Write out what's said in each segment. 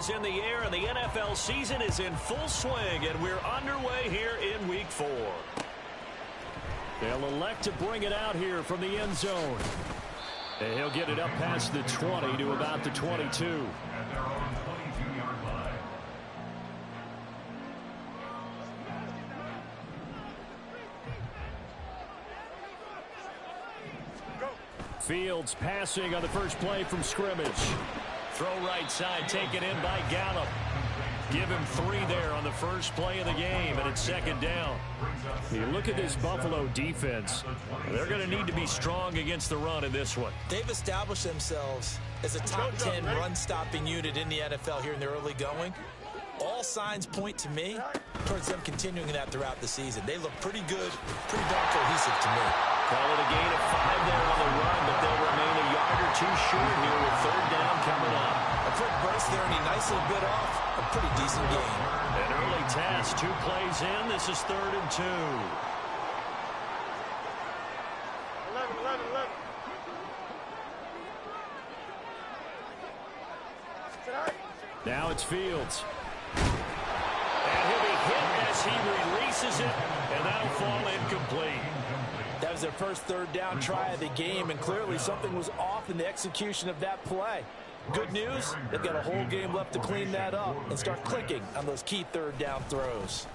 is in the air, and the NFL season is in full swing, and we're underway here in Week 4. They'll elect to bring it out here from the end zone. And he'll get it up past the 20 to about the 22. Fields passing on the first play from scrimmage. Throw right side, taken in by Gallup. Give him 3 there on the first play of the game, and it's second down. You look at this Buffalo defense. They're going to need to be strong against the run in this one. They've established themselves as a top 10 run-stopping unit in the NFL here in the early going. All signs point to me towards them continuing that throughout the season. They look pretty good, pretty darn cohesive to me. Call it a gain of 5 there on the run, but they'll remain a yard or 2 short here with third down coming up. A quick burst there, and he nicely bit off a pretty decent game. An early task, 2 plays in. This is 3rd and 2. 11. Now it's Fields. And he'll be hit as he releases it, and that'll fall incomplete. That was their first third down try of the game, and clearly something was off in the execution of that play. Good news, they've got a whole game left to clean that up and start clicking on those key third down throws.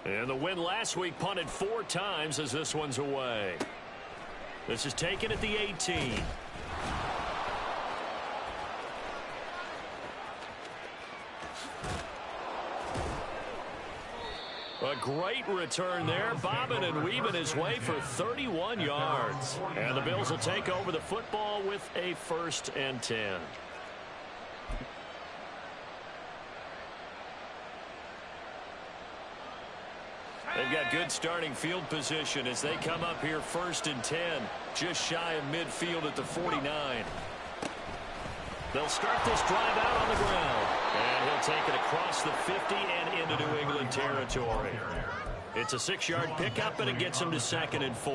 And the win last week punted 4 times as this one's away. This is taken at the 18. A great return there, bobbing and weaving his way for 31 yards. And the Bills will take over the football with a 1st and 10. They've got good starting field position as they come up here 1st and 10, just shy of midfield at the 49. They'll start this drive out on the ground. And he'll take it across the 50 and into New England territory. It's a 6-yard pickup, and it gets him to 2nd and 4.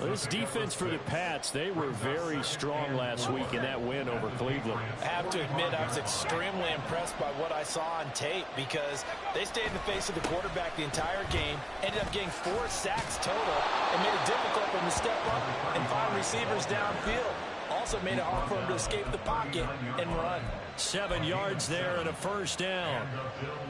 Well, this defense for the Pats, they were very strong last week in that win over Cleveland. I have to admit, I was extremely impressed by what I saw on tape because they stayed in the face of the quarterback the entire game, ended up getting 4 sacks total, and made it difficult for him to step up and find receivers downfield. Also made it hard for him to escape the pocket and run. 7 yards there and a 1st down.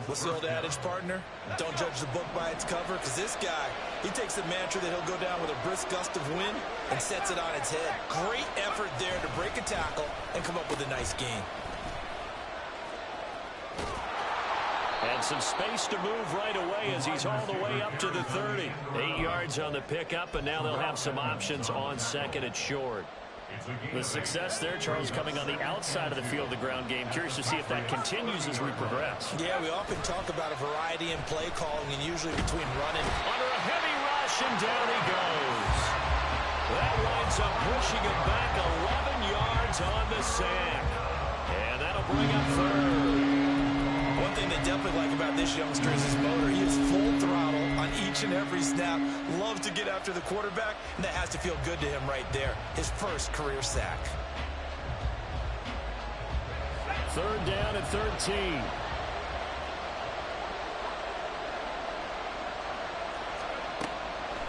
What's the old adage, partner? Don't judge the book by its cover, because this guy, he takes the mantra that he'll go down with a brisk gust of wind and sets it on its head. Great effort there to break a tackle and come up with a nice gain. And some space to move right away as he's all the way up to the 30. 8 yards on the pickup, and now they'll have some options on 2nd and short. The success there, Charles, coming on the outside of the field, the ground game. Curious to see if that continues as we progress. Yeah, we often talk about a variety in play calling, and usually between running. Under a heavy rush, and down he goes. That winds up pushing it back 11 yards on the sack. And that'll bring up 3rd. One thing they definitely like about this youngster is his motor. He is full throttle on each and every snap. Loves to get after the quarterback, and that has to feel good to him right there. His first career sack. 3rd down and 13.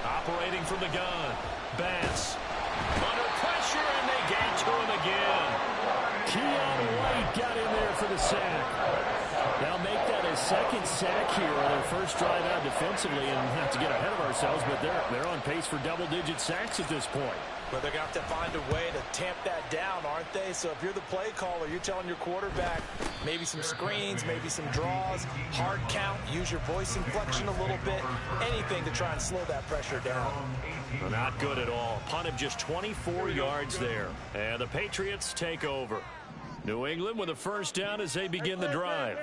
Operating from the gun. Bass. Under pressure, and they get to him again. Keon White got in there for the sack. They'll make that a 2nd sack here on their first drive out defensively, and have to get ahead of ourselves, but they're on pace for double-digit sacks at this point. But they're going to have to find a way to tamp that down, aren't they? So if you're the play caller, you're telling your quarterback maybe some screens, maybe some draws, hard count, use your voice inflection a little bit, anything to try and slow that pressure down. Well, not good at all. Punt of just 24 yards there. And the Patriots take over. New England with a 1st down as they begin the drive.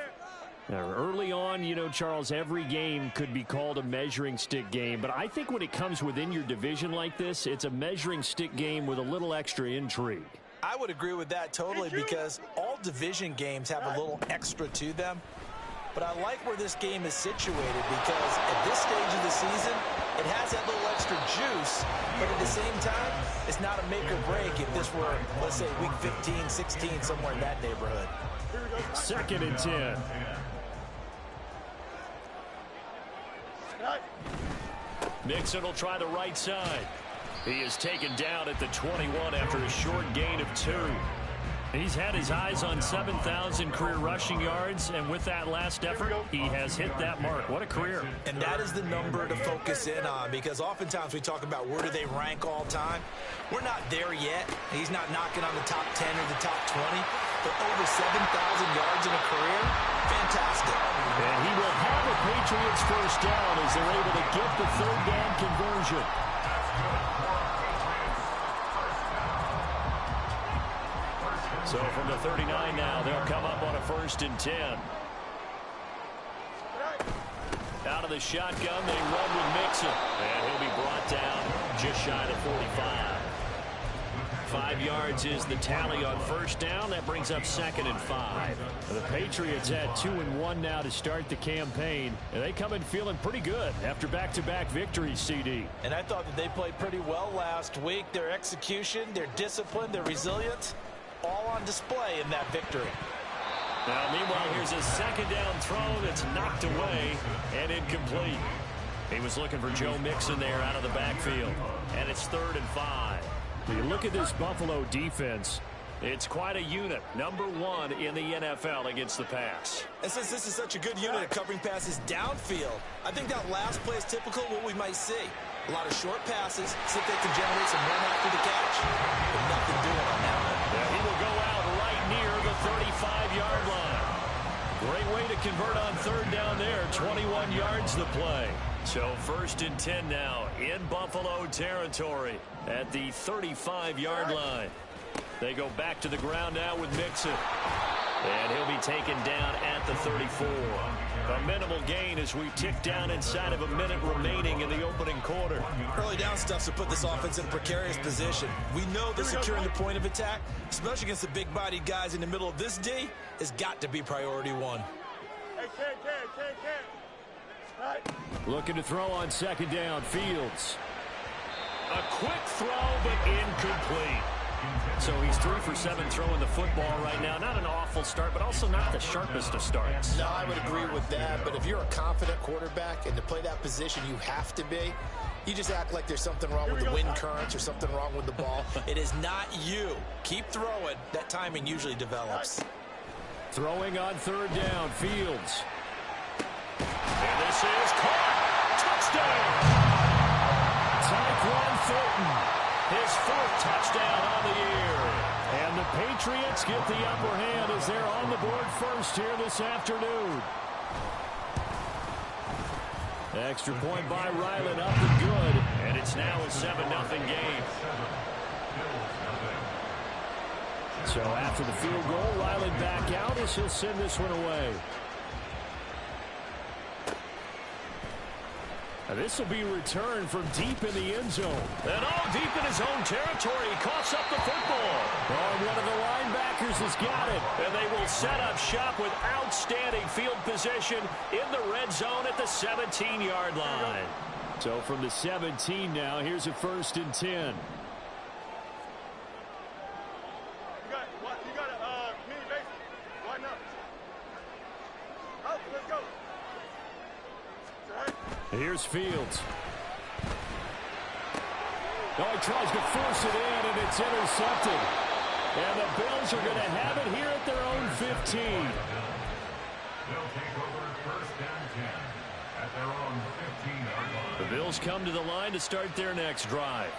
Now, early on, you know, Charles, every game could be called a measuring stick game, but I think when it comes within your division like this, it's a measuring stick game with a little extra intrigue. I would agree with that totally because all division games have a little extra to them. But I like where this game is situated because at this stage of the season, it has that little extra juice, but at the same time, it's not a make or break if this were, let's say, week 15, 16, somewhere in that neighborhood. 2nd and 10. Mixon will try the right side. He is taken down at the 21 after a short gain of 2. He's had his eyes on 7,000 career rushing yards, and with that last effort, he has hit that mark. What a career. And that is the number to focus in on, because oftentimes we talk about where do they rank all time. We're not there yet. He's not knocking on the top 10 or the top 20, but over 7,000 yards in a career, fantastic. And he will have a Patriots first down as they're able to get the 3rd down conversion. So from the 39 now, they'll come up on a 1st and 10. Out of the shotgun, they run with Mixon. And he'll be brought down just shy of 45. 5 yards is the tally on 1st down. That brings up 2nd and 5. The Patriots had 2-1 now to start the campaign. And they come in feeling pretty good after back-to-back victories, CD. And I thought that they played pretty well last week. Their execution, their discipline, their resilience, all on display in that victory. Now, meanwhile, here's a 2nd down throw that's knocked away and incomplete. He was looking for Joe Mixon there out of the backfield. And it's 3rd and 5. You look at this Buffalo defense. It's quite a unit. Number 1 in the NFL against the pass. And since this is such a good unit at covering passes downfield, I think that last play is typical of what we might see. A lot of short passes, see if they can generate some run after the catch. But nothing doing on that one. Yeah, he will go out right near the 35-yard line. Great way to convert on 3rd down there. 21 yards to play. So 1st and 10 now in Buffalo territory at the 35-yard line. They go back to the ground now with Mixon. And he'll be taken down at the 34. A minimal gain as we tick down inside of a minute remaining in the opening quarter. Early down stuff to put this offense in a precarious position. We know that securing the point of attack, especially against the big-bodied guys in the middle of this D, has got to be priority 1. Looking to throw on 2nd down, Fields. A quick throw, but incomplete. So he's 3 for 7 throwing the football right now. Not an awful start, but also not the sharpest of starts. No, I would agree with that. But if you're a confident quarterback and to play that position you have to be, you just act like there's something wrong with the wind currents or something wrong with the ball. It is not you. Keep throwing. That timing usually develops. Throwing on 3rd down, Fields. And this is caught. Touchdown. Tyquan Thornton, his 4th touchdown on the year. And the Patriots get the upper hand as they're on the board first here this afternoon. Extra point by Ryland up and good. And it's now a 7-0 game. So after the field goal, Ryland back out as he'll send this one away. This will be returned from deep in the end zone. And all deep in his own territory. He coughs up the football. Oh, one of the linebackers has got it. And they will set up shop with outstanding field position in the red zone at the 17-yard line. So from the 17 now, here's a 1st and 10. Here's Fields. Oh, he tries to force it in, and it's intercepted. And the Bills are going to have it here at their own 15. They'll take over 1st and 10 at their own 15-yard line. The Bills come to the line to start their next drive.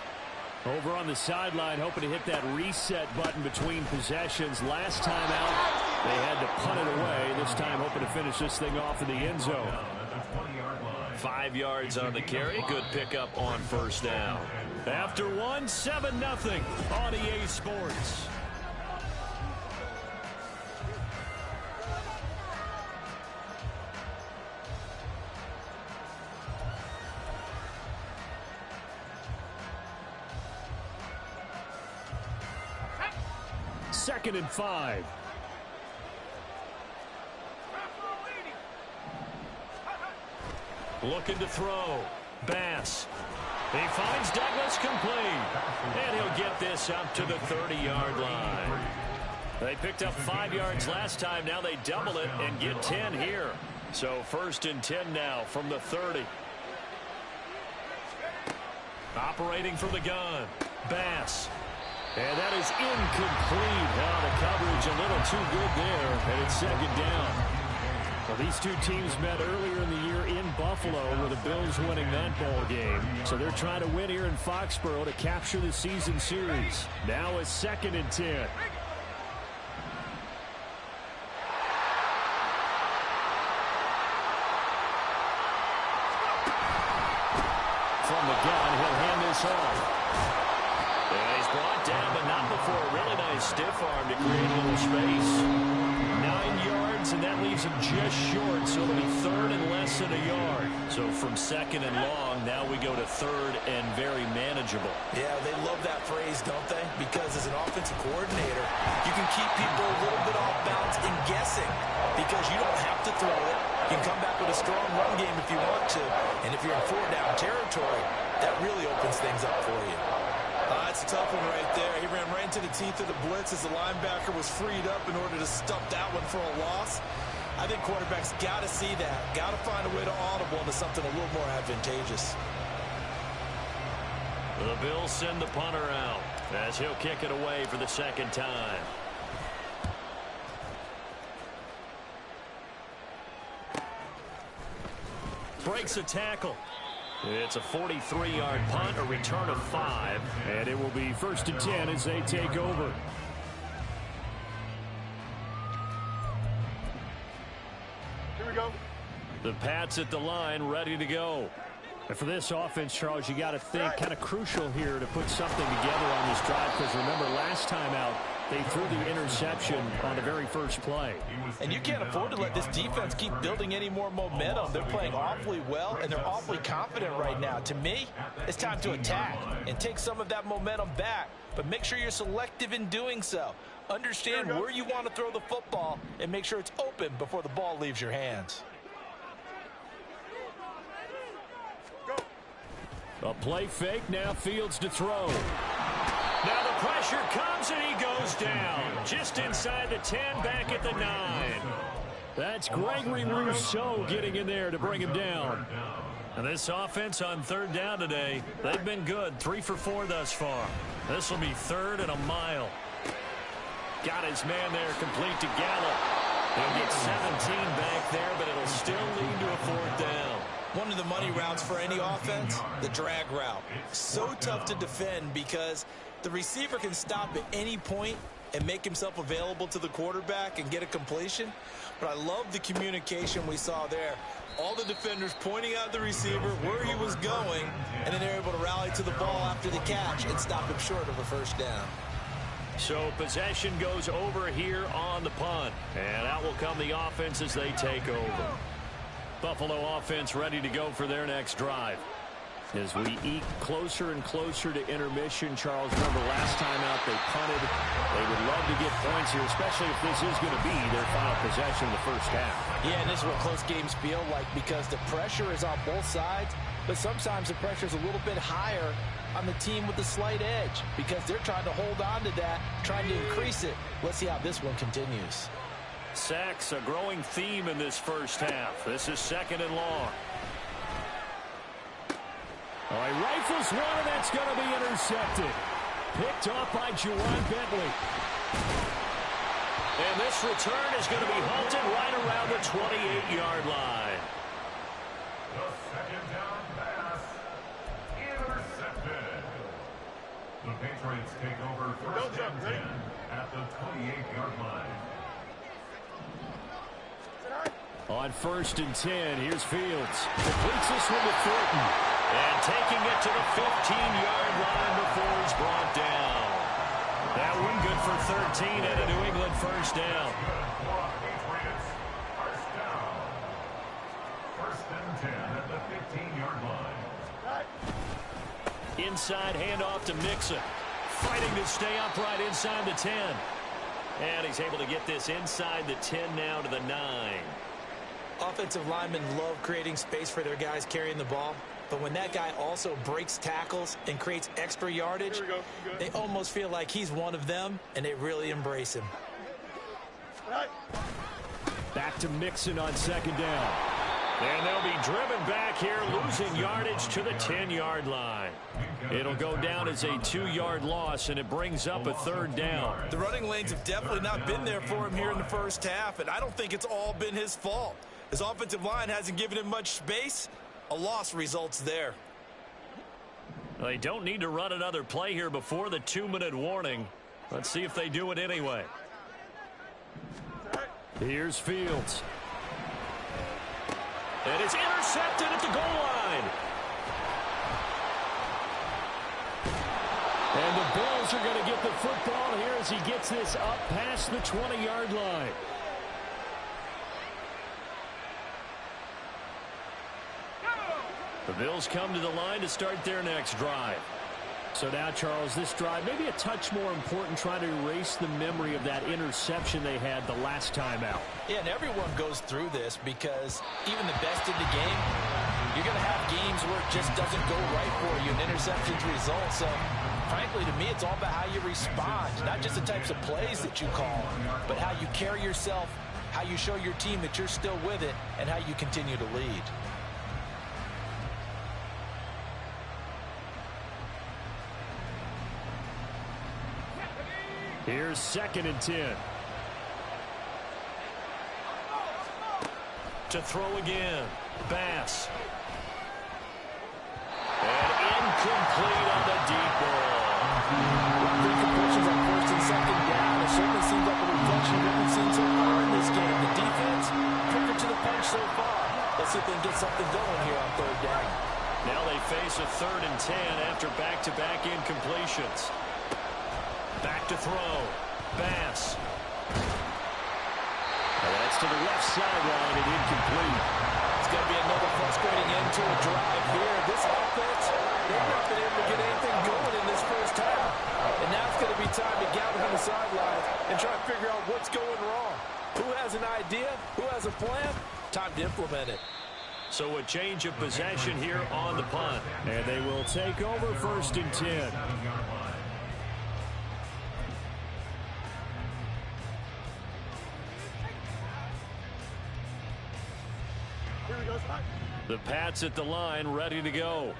Over on the sideline, hoping to hit that reset button between possessions. Last time out, they had to punt it away. This time, hoping to finish this thing off in the end zone. 5 yards on the carry. Good pickup on 1st down. After 1, 7-0 on EA Sports. Second and 5. Looking to throw. Bass. He finds Douglas complete. And he'll get this up to the 30-yard line. They picked up 5 yards last time. Now they double it and get 10 here. So 1st and 10 now from the 30. Operating from the gun. Bass. And that is incomplete. Now the coverage a little too good there. And it's 2nd down. Well, these two teams met earlier in the year in Buffalo with the Bills winning that ball game. So they're trying to win here in Foxborough to capture the season series. Now it's 2nd and 10. From the gun, he'll hand this off. And he's brought down, but not before a really nice stiff arm to create a little space. 9 yards, and that leaves him just short, so it'll be 3rd and less than a yard. So from 2nd and long, now we go to 3rd and very manageable. Yeah, they love that phrase, don't they? Because as an offensive coordinator, you can keep people a little bit off balance and guessing because you don't have to throw it. You can come back with a strong run game if you want to. And if you're in 4-down territory, that really opens things up for you. That's a tough one right there. He ran right into the teeth of the blitz as the linebacker was freed up in order to stop that one for a loss. I think quarterbacks got to see that. Got to find a way to audible into something a little more advantageous. The Bills send the punter out as he'll kick it away for the 2nd time. Breaks a tackle. It's a 43-yard punt, a return of 5, and it will be 1st and 10 as they take over. Here we go. The Pats at the line, ready to go. And for this offense, Charles, you got to think kind of crucial here to put something together on this drive because remember last time out, they threw the interception on the very first play. And you can't afford to let this defense keep building any more momentum. They're playing awfully well, and they're awfully confident right now. To me, it's time to attack and take some of that momentum back, but make sure you're selective in doing so. Understand where you want to throw the football and make sure it's open before the ball leaves your hands. A play fake, now Fields to throw. Now the pressure comes and he goes down. Just inside the 10, back at the 9. That's Gregory Rousseau getting in there to bring him down. And this offense on 3rd down today, they've been good. 3 for 4 thus far. This will be 3rd and a mile. Got his man there complete to Gallup. He'll get 17 back there, but it'll still lead to a 4th down. One of the money routes for any offense, the drag route. So tough to defend because the receiver can stop at any point and make himself available to the quarterback and get a completion. But I love the communication we saw there. All the defenders pointing out the receiver where he was going, and then they're able to rally to the ball after the catch and stop him short of a 1st down. So possession goes over here on the punt. And out will come the offense as they take over. Buffalo offense ready to go for their next drive. As we eke closer and closer to intermission, Charles, remember last time out they punted. They would love to get points here, especially if this is going to be their final possession of the 1st half. Yeah, and this is what close games feel like because the pressure is on both sides, but sometimes the pressure is a little bit higher on the team with the slight edge because they're trying to hold on to that, trying to increase it. Let's see how this one continues. Sacks, a growing theme in this 1st half. This is 2nd and long. Oh, he rifles one, and that's going to be intercepted. Picked off by Juwan Bentley. And this return is going to be halted right around the 28-yard line. The 2nd down pass intercepted. The Patriots take over 1st and 10 at the 28-yard line. On 1st and 10, here's Fields. Completes this one to Thornton. And taking it to the 15-yard line before he's brought down. That one good for 13 and a New England 1st down. Patriots, 1st down. 1st and 10 at the 15-yard line. Inside handoff to Mixon. Fighting to stay upright inside the 10. And he's able to get this inside the 10 now to the 9. Offensive linemen love creating space for their guys carrying the ball. But when that guy also breaks tackles and creates extra yardage, they almost feel like he's one of them, and they really embrace him. Back to Mixon on second down. And they'll be driven back here, losing yardage to the 10-yard line. It'll go down as a 2-yard loss, and it brings up a third down. The running lanes have definitely not been there for him here in the first half, and I don't think it's all been his fault. His offensive line hasn't given him much space. A loss results there. They don't need to run another play here before the 2-minute warning. Let's see if they do it anyway. Here's Fields. And it's intercepted at the goal line. And the Bills are going to get the football here as he gets this up past the 20-yard line. The Bills come to the line to start their next drive. So now, Charles, this drive maybe a touch more important, trying to erase the memory of that interception they had the last time out. Yeah, and everyone goes through this because even the best in the game, you're going to have games where it just doesn't go right for you, and interceptions result. So, frankly, to me, it's all about how you respond, not just the types of plays that you call, but how you carry yourself, how you show your team that you're still with it, and how you continue to lead. Here's 2nd and 10. To throw again. Bass. And incomplete on the deep ball. Three completions on 1st and 2nd down. It certainly seems like a reflection of what we've seen so far in this game. The defense, quicker to the punch so far. Let's see if they can get something going here on 3rd down. Now they face a 3rd and 10 after back-to-back incompletions. Back to throw. Bass. And that's to the left sideline and incomplete. It's going to be another frustrating end to a drive here. This offense, they've not been able to get anything going in this first half. And now it's going to be time to gather on the sidelines and try to figure out what's going wrong. Who has an idea? Who has a plan? Time to implement it. So a change of possession here on the punt. And they will take over 1st and 10. The Pats at the line, ready to go.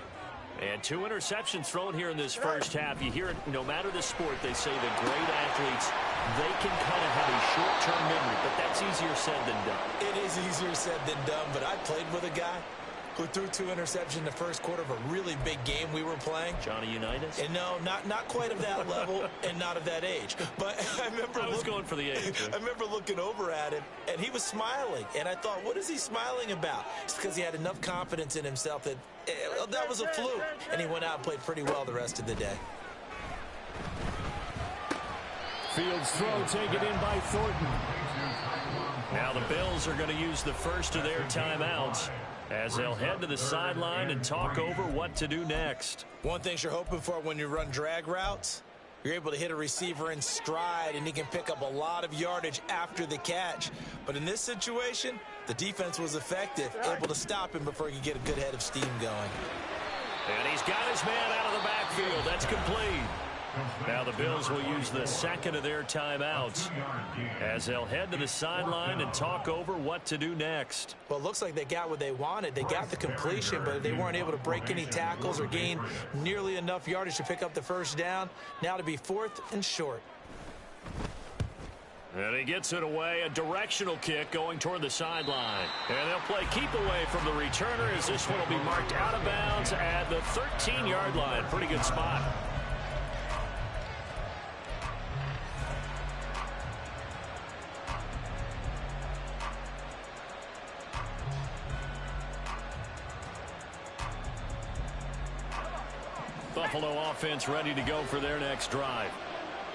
And 2 interceptions thrown here in this first half. You hear it, no matter the sport, they say that great athletes, they can kind of have a short-term memory, but that's easier said than done. It is easier said than done, but I played with a guy who threw 2 interceptions in the first quarter of a really big game we were playing. Johnny Unitas? And no, not quite of that level and not of that age. But I was going for the age. I remember looking over at him, and he was smiling. And I thought, what is he smiling about? It's because he had enough confidence in himself that that was a fluke. And he went out and played pretty well the rest of the day. Fields throw taken in by Thornton. Now the Bills are going to use the first of their timeouts as they'll head to the sideline and talk over what to do next. One thing you're hoping for when you run drag routes, you're able to hit a receiver in stride, and he can pick up a lot of yardage after the catch. But in this situation, the defense was effective, able to stop him before he could get a good head of steam going. And he's got his man out of the backfield. That's complete. Now the Bills will use the second of their timeouts as they'll head to the sideline and talk over what to do next. Well, it looks like they got what they wanted. They got the completion, but they weren't able to break any tackles or gain nearly enough yardage to pick up the first down. Now to be 4th and short. And he gets it away, a directional kick going toward the sideline. And they'll play keep away from the returner as this one will be marked out of bounds at the 13-yard line. Pretty good spot. Buffalo offense ready to go for their next drive.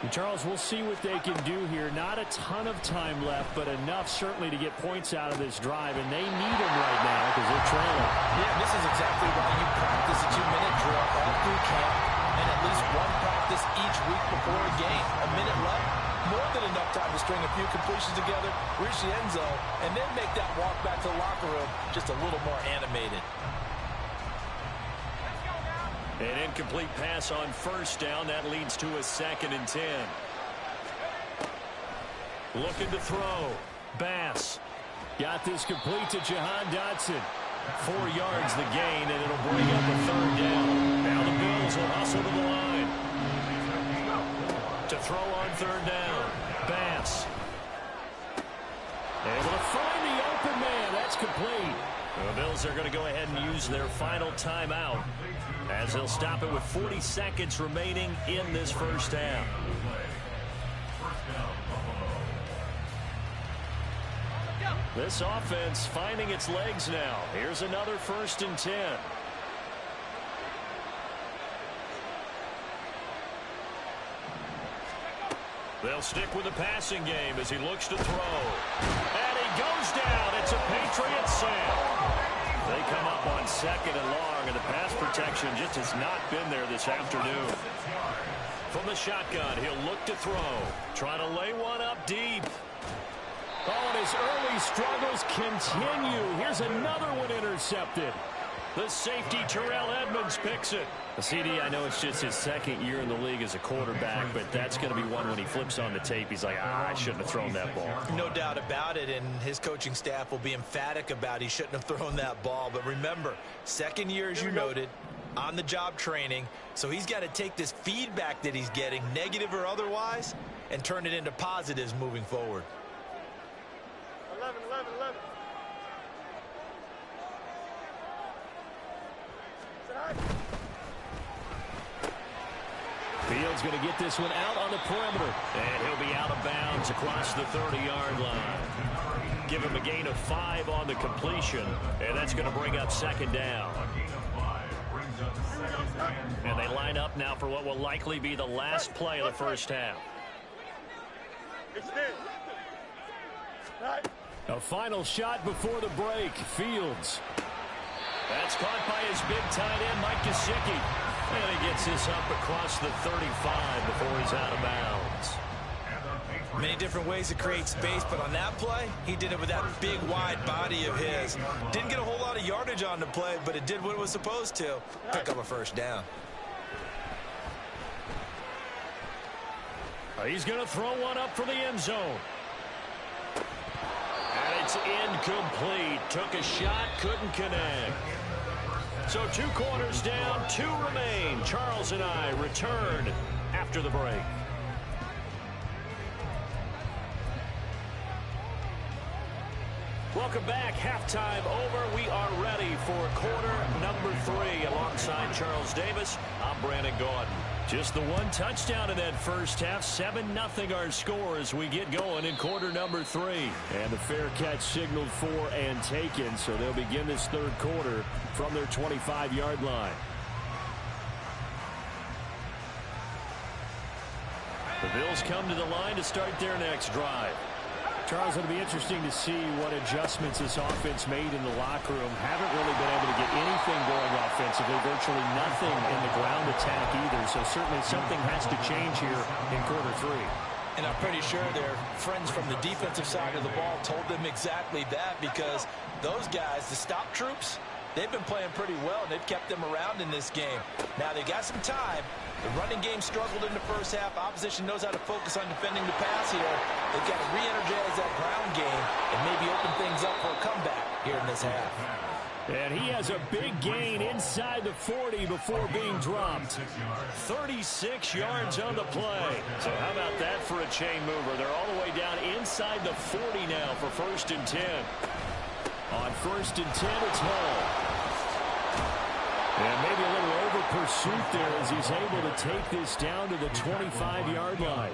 And Charles, we'll see what they can do here. Not a ton of time left, but enough certainly to get points out of this drive, and they need them right now because they're trailing. Yeah, this is exactly why you practice a 2-minute drill all through camp and at least one practice each week before a game. A minute left, more than enough time to string a few completions together, reach the end zone, and then make that walk back to the locker room just a little more animated. An incomplete pass on first down. That leads to a 2nd and 10. Looking to throw. Bass. Got this complete to Jahan Dotson. 4 yards the gain, and it'll bring up a 3rd down. Now the Bills will hustle to the line. To throw on 3rd down. Bass. Able to find the open man. That's complete. The Bills are going to go ahead and use their final timeout as they'll stop it with 40 seconds remaining in this first half. This offense finding its legs now. Here's another 1st and 10. They'll stick with the passing game as he looks to throw. And he goes down. It's a Patriot sack. They come up on 2nd and long, and the pass protection just has not been there this afternoon. From the shotgun, he'll look to throw. Trying to lay one up deep. Oh, and his early struggles continue. Here's another one intercepted. The safety, Terrell Edmonds, picks it. CD, I know it's just his 2nd year in the league as a quarterback, but that's going to be one when he flips on the tape. He's like, I shouldn't have thrown that ball. No doubt about it, and his coaching staff will be emphatic about he shouldn't have thrown that ball. But remember, 2nd year, as you noted, on-the-job training, so he's got to take this feedback that he's getting, negative or otherwise, and turn it into positives moving forward. 11. Fields going to get this one out on the perimeter. And he'll be out of bounds across the 30-yard line. Give him a gain of 5 on the completion. And that's going to bring up 2nd down. And they line up now for what will likely be the last play of the first half. A final shot before the break. Fields. That's caught by his big tight end, Mike Gesicki. And he gets this up across the 35 before he's out of bounds. Many different ways to create space, but on that play, he did it with that big, wide body of his. Didn't get a whole lot of yardage on the play, but it did what it was supposed to. Pick up a 1st down. He's going to throw one up for the end zone. And it's incomplete. Took a shot, couldn't connect. So 2 quarters down, 2 remain. Charles and I return after the break. Welcome back. Halftime over. We are ready for quarter number 3. Alongside Charles Davis, I'm Brandon Gaudin. Just the 1 touchdown in that first half. 7-0 our score as we get going in quarter number 3. And the fair catch signaled for and taken, so they'll begin this 3rd quarter from their 25-yard line. The Bills come to the line to start their next drive. Charles, it'll be interesting to see what adjustments this offense made in the locker room. Haven't really been able to get anything going offensively, virtually nothing in the ground attack either. So certainly something has to change here in quarter 3. And I'm pretty sure their friends from the defensive side of the ball told them exactly that, because those guys, the stop troops, they've been playing pretty well, and they've kept them around in this game. Now, they got some time. The running game struggled in the first half. Opposition knows how to focus on defending the pass here. They've got to re-energize that ground game and maybe open things up for a comeback here in this half. And he has a big gain inside the 40 before being dropped. 36 yards on the play. So how about that for a chain mover? They're all the way down inside the 40 now for 1st and 10. On 1st and 10, it's Hall. And maybe a little over pursuit there as he's able to take this down to the 25-yard line.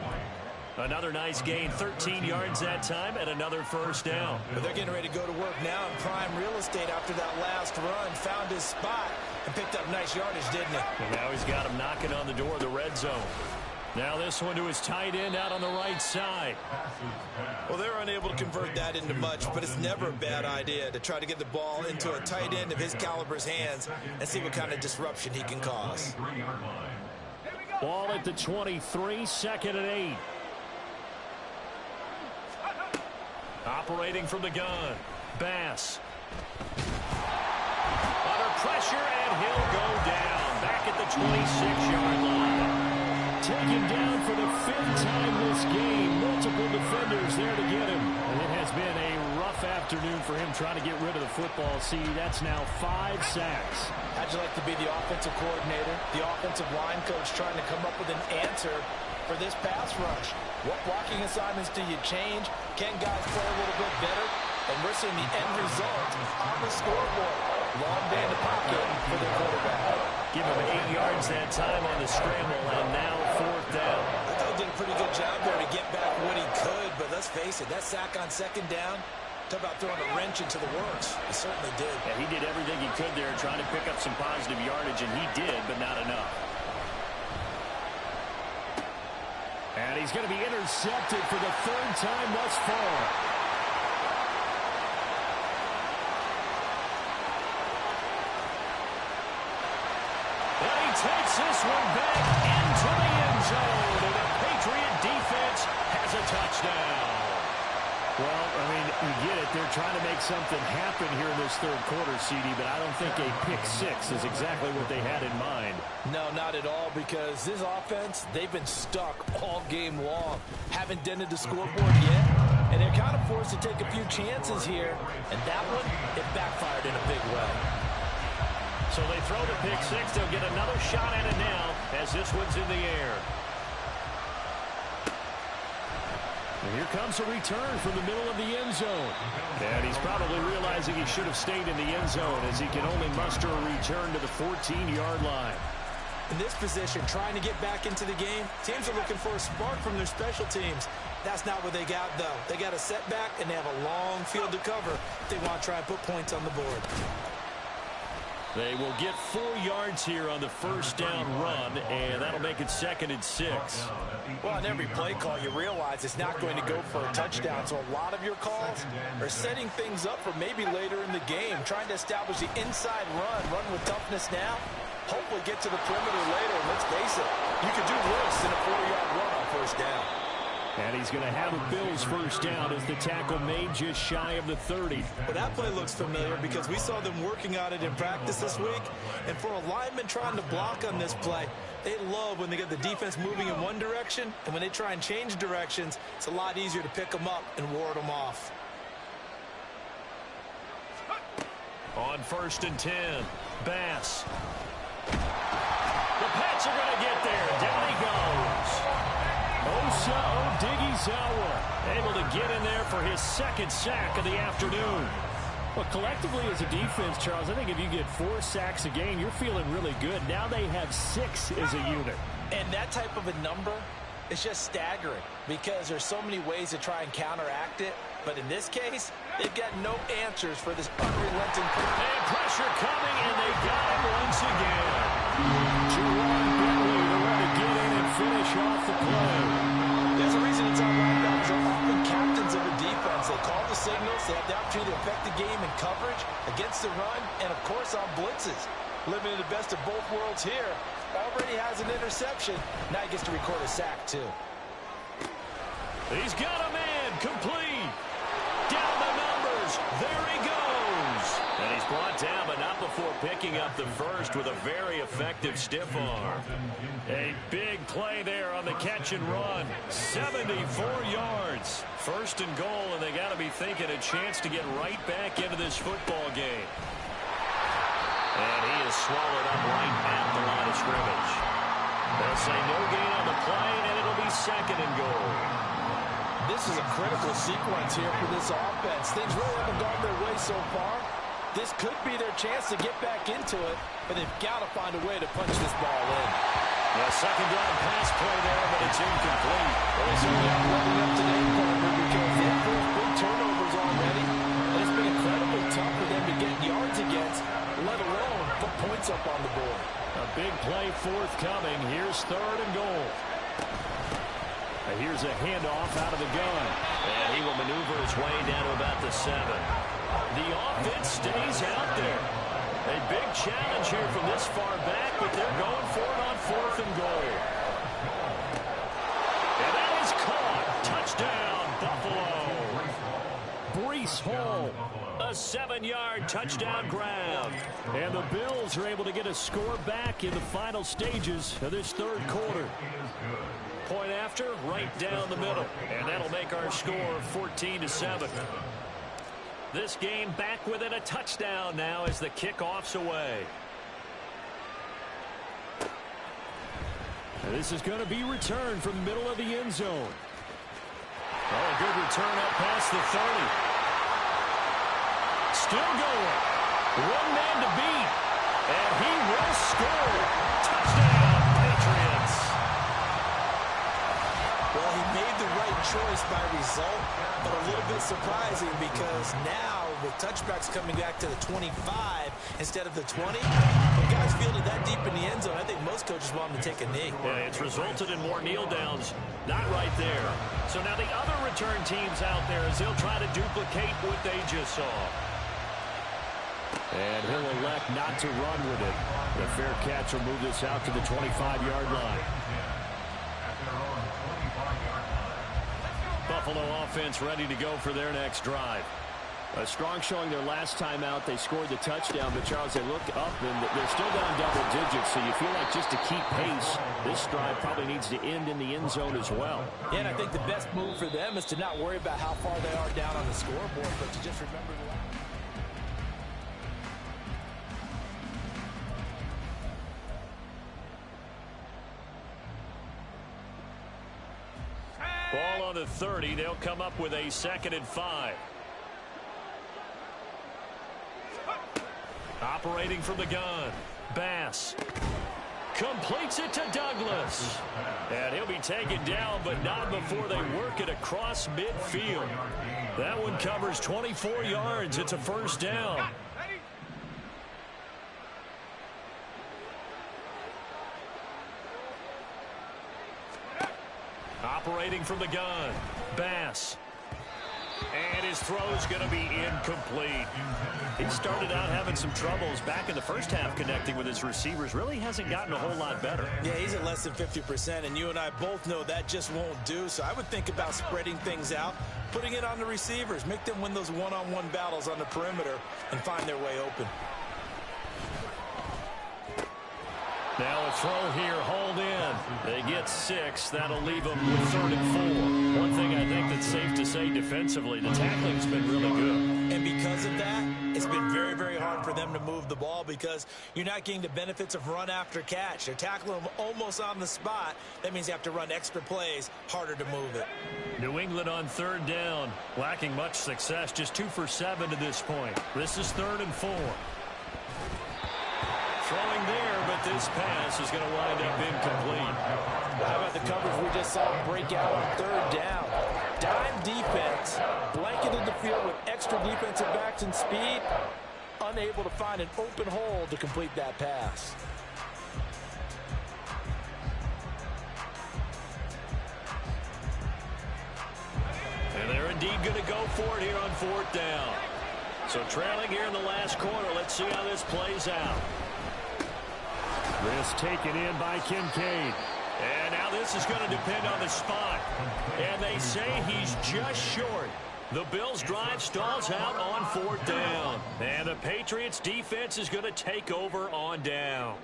Another nice gain, 13 yards that time, and another 1st down. But they're getting ready to go to work now in prime real estate after that last run. Found his spot and picked up nice yardage, didn't he? And now he's got him knocking on the door of the red zone. Now this one to his tight end out on the right side. Well, they're unable to convert that into much, but it's never a bad idea to try to get the ball into a tight end of his caliber's hands and see what kind of disruption he can cause. Ball at the 23, 2nd and 8. Operating from the gun, Bass. Under pressure, and he'll go down. Back at the 26-yard line. taken down for the 5th time this game. Multiple defenders there to get him. And it has been a rough afternoon for him trying to get rid of the football. See, that's now 5 sacks. How'd you like to be the offensive coordinator, the offensive line coach trying to come up with an answer for this pass rush? What blocking assignments do you change? Can guys play a little bit better? And we're seeing the end result on the scoreboard. Long day in the pocket for the quarterback. Give him 8 yards that time on the scramble, and now 4th down. I thought he did a pretty good job there to get back what he could, but let's face it, that sack on 2nd down, talk about throwing a wrench into the works. He certainly did. Yeah, he did everything he could there trying to pick up some positive yardage, and he did, but not enough. And he's going to be intercepted for the 3rd time thus far. And he takes this one back into the end zone, and the Patriot defense has a touchdown. Well, I mean, you get it. They're trying to make something happen here in this 3rd quarter, CD, but I don't think a pick 6 is exactly what they had in mind. No, not at all, because this offense, they've been stuck all game long. Haven't dented the scoreboard yet, and they're kind of forced to take a few chances here, and that one, it backfired in a big way. So they throw the pick 6. They'll get another shot at it now as this one's in the air. And here comes a return from the middle of the end zone. And he's probably realizing he should have stayed in the end zone as he can only muster a return to the 14-yard line. In this position, trying to get back into the game, teams are looking for a spark from their special teams. That's not what they got, though. They got a setback, and they have a long field to cover if they want to try and put points on the board. They will get 4 yards here on the 1st down run, and that'll make it 2nd and 6. Well, on every play call, you realize it's not going to go for a touchdown, so a lot of your calls are setting things up for maybe later in the game, trying to establish the inside run with toughness now, hopefully get to the perimeter later. And let's face it, you could do worse than a 4-yard run on 1st down. And he's going to have a Bills 1st down as the tackle made just shy of the 30. Well, that play looks familiar because we saw them working on it in practice this week. And for a lineman trying to block on this play, they love when they get the defense moving in one direction. And when they try and change directions, it's a lot easier to pick them up and ward them off. On 1st and 10, Bass. The Pats are going to get there. Down he goes. Osa Odighizuwa able to get in there for his 2nd sack of the afternoon. Well, collectively as a defense, Charles, I think if you get 4 sacks a game, you're feeling really good. Now they have 6 as a unit. And that type of a number is just staggering because there's so many ways to try and counteract it. But in this case, they've got no answers for this unrelenting pressure coming, and they got him once again. Jerron Bentley to let it get in and finish off the play. There's a reason it's on linebackers are often captains of a defense. They call the signals. They have the opportunity to affect the game in coverage, against the run, and, of course, on blitzes. Living in the best of both worlds here. Already has an interception. Now he gets to record a sack, too. He's got a man complete. Down the numbers. There he goes. And he's brought down, but not before picking up the first with a very effective stiff arm. A big play there on the catch and run. 74 yards. 1st and goal, and they got to be thinking a chance to get right back into this football game. And he is swallowed up right at the line of scrimmage. They'll say no gain on the play, and it'll be 2nd and goal. This is a critical sequence here for this offense. Things really haven't gone their way so far. This could be their chance to get back into it, but they've got to find a way to punch this ball in. Yeah, 2nd down pass play there, but it's incomplete. Well, they certainly aren't living up to their partner because they've forced big turnovers already, and it's been incredibly tough for them to get yards against, let alone put points up on the board. A big play forthcoming. Here's 3rd and goal. Here's a handoff out of the gun. And he will maneuver his way down to about the 7. The offense stays out there. A big challenge here from this far back, but they're going for it on 4th and goal. And that is caught. Touchdown, Buffalo. Breece Hall. A 7-yard touchdown grab. And the Bills are able to get a score back in the final stages of this third quarter. Point after, right down the middle. And that'll make our score 14-7. This game back within a touchdown now as the kickoff's away. And this is going to be returned from the middle of the end zone. Oh, a good return up past the 30. Still going. One man to beat. And he will score. Touchdown, Patriots. Well, he made the right choice by result, but a little bit surprising because now with touchbacks coming back to the 25 instead of the 20, when guys fielded that deep in the end zone, I think most coaches want him to take a knee. Yeah, it's resulted in more kneel downs. Not right there. So now the other return teams out there as they'll try to duplicate what they just saw. And he'll elect not to run with it. The fair catch will move this out to the 25-yard line. Buffalo offense ready to go for their next drive. A strong showing their last time out. They scored the touchdown, but Charles, they look up and they're still down double digits, so you feel like just to keep pace, this drive probably needs to end in the end zone as well. Yeah, and I think the best move for them is to not worry about how far they are down on the scoreboard, but to just remember the ball on the 30. They'll come up with a 2nd and 5. Operating from the gun. Bass completes it to Douglas. And he'll be taken down, but not before they work it across midfield. That one covers 24 yards. It's a first down. Operating from the gun. Bass. And his throw's going to be incomplete. He started out having some troubles back in the first half connecting with his receivers. Really hasn't gotten a whole lot better. Yeah, he's at less than 50%, and you and I both know that just won't do. So I would think about spreading things out, putting it on the receivers, make them win those one-on-one battles on the perimeter and find their way open. Now a throw here, hauled in. They get 6. That'll leave them with 3rd and 4. One thing I think that's safe to say defensively, the tackling's been really good. And because of that, it's been very, very hard for them to move the ball because you're not getting the benefits of run after catch. They're tackling them almost on the spot. That means you have to run extra plays, harder to move it. New England on 3rd down, lacking much success, just 2 for 7 to this point. This is 3rd and 4. Throwing there, but this pass is going to wind up incomplete. How about the coverage we just saw break out on 3rd down? Dime defense, blanketed the field with extra defensive backs and speed, unable to find an open hole to complete that pass. And they're indeed going to go for it here on 4th down. So trailing here in the last quarter, let's see how this plays out. This taken in by Kincaid. And now this is going to depend on the spot. And they say he's just short. The Bills' drive stalls out on 4th down. And the Patriots' defense is going to take over on downs.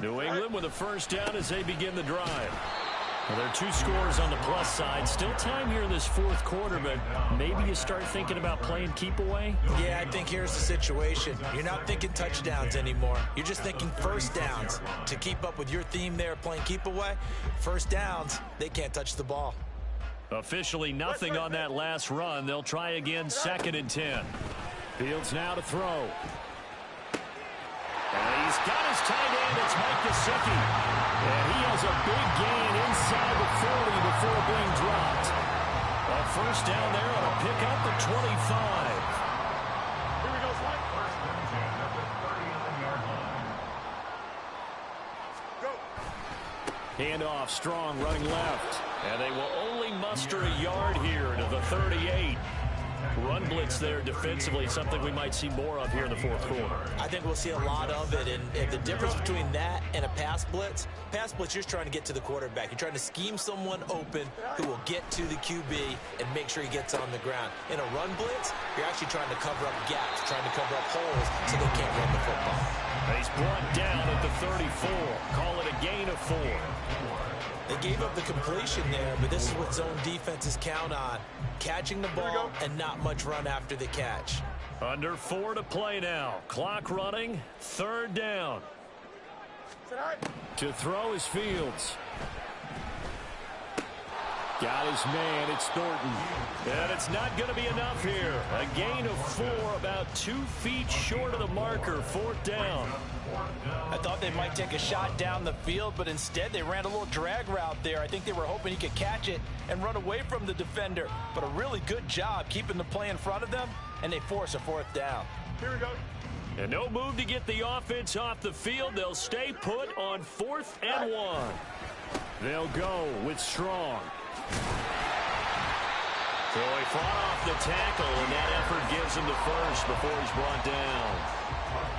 New England with a first down as they begin the drive. Well, there are 2 scores on the plus side. Still time here in this 4th quarter, but maybe you start thinking about playing keep away? Yeah, I think here's the situation. You're not thinking touchdowns anymore. You're just thinking first downs. To keep up with your theme there, playing keep away, first downs, they can't touch the ball. Officially nothing on that last run. They'll try again, 2nd and 10. Fields now to throw. And he's got his tight end. It's Mike Gesicki. And he has a big gain inside the 40 before being dropped. A first down there on a pick up the 25. Here we go, Mike. First and 10 at the 39-yard line. Go. Handoff, Strong running left. And they will only muster a yard here to the 38. run blitz there defensively, something we might see more of here in the fourth quarter. I think we'll see a lot of it, and the difference between that and a pass blitz, you're just trying to get to the quarterback. You're trying to scheme someone open who will get to the QB and make sure he gets on the ground. In a run blitz, you're actually trying to cover up gaps, trying to cover up holes so they can't run the football. He's brought down at the 34. Call it a gain of 4. They gave up the completion there, but this is what zone defenses count on. Catching the ball and not much run after the catch. Under 4 to play now. Clock running. 3rd down. To throw is Fields. Got his man. It's Thornton. And it's not going to be enough here. A gain of 4, about 2 feet short of the marker. 4th down. I thought they might take a shot down the field, but instead they ran a little drag route there. I think they were hoping he could catch it and run away from the defender. But a really good job keeping the play in front of them, and they force a 4th down. Here we go. And no move to get the offense off the field. They'll stay put on 4th and 1. They'll go with Strong. So he fought off the tackle, and that effort gives him the first before he's brought down.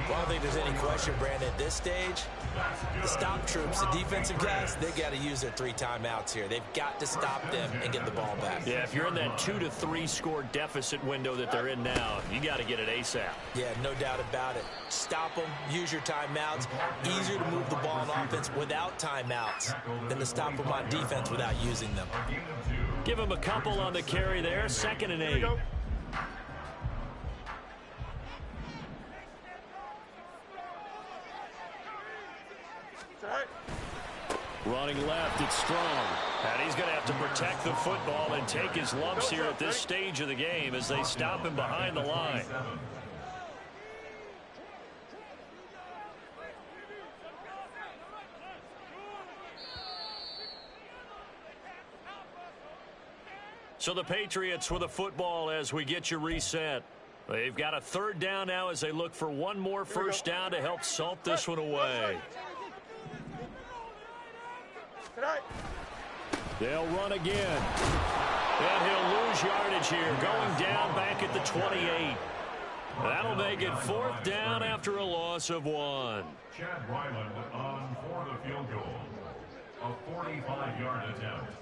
Well, I don't think there's any question, Brandon, at this stage, the stop troops, the defensive guys, they got to use their 3 timeouts here. They've got to stop them and get the ball back. Yeah, if you're in that 2 to 3 score deficit window that they're in now, you got to get it ASAP. Yeah, no doubt about it. Stop them, use your timeouts. Easier to move the ball on offense without timeouts than to stop them on defense without using them. Give him a couple on the carry there. 2nd and 8. Running left, it's Strong. And he's going to have to protect the football and take his lumps here at this stage of the game as they stop him behind the line. So the Patriots with a football as we get you reset. They've got a 3rd down now as they look for one more first down to help salt this one away. They'll run again. And he'll lose yardage here, going down back at the 28. That'll make it 4th down after a loss of 1. Chad Ryland on for the field goal. A 45-yard attempt.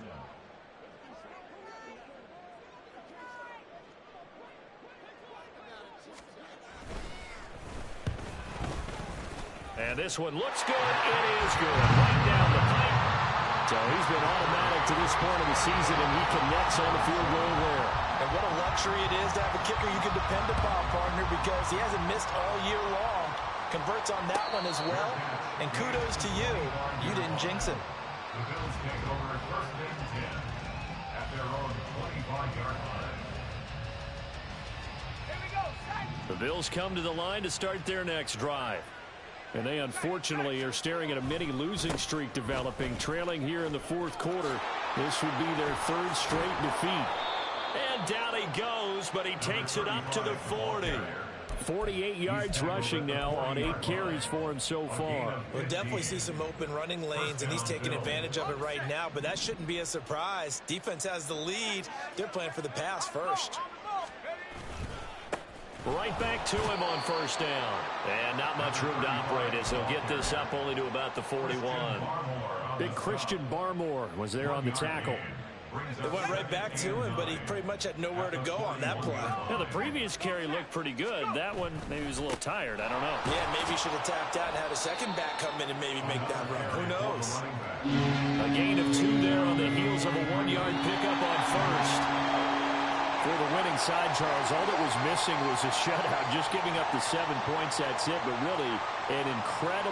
And this one looks good. It is good. Right down the pipe. So he's been automatic to this point of the season, and he connects on the field goal there. And what a luxury it is to have a kicker you can depend upon, partner, because he hasn't missed all year long. Converts on that one as well. And kudos to you. You didn't jinx him. The Bills take over 1st and 10 at their own 25-yard line. The Bills come to the line to start their next drive. And they unfortunately are staring at a mini losing streak developing, trailing here in the 4th quarter. This would be their 3rd straight defeat. And down he goes, but he takes it up to the 40. 48 yards rushing now on 8 carries for him so far. We'll definitely see some open running lanes, and he's taking advantage of it right now, but that shouldn't be a surprise. Defense has the lead. They're playing for the pass first. Right back to him on 1st down. And not much room to operate as he'll get this up only to about the 41. Big Christian Barmore was there on the tackle. They went right back to him, but he pretty much had nowhere to go on that play. Yeah, the previous carry looked pretty good. That one, maybe he was a little tired. I don't know. Yeah, maybe he should have tapped out and had a second back come in and maybe make that run. Who knows? A gain of 2 there on the heels of a 1-yard pickup on 1st. For the winning side, Charles, all that was missing was a shutout. Just giving up the 7 points, that's it. But really, an incredible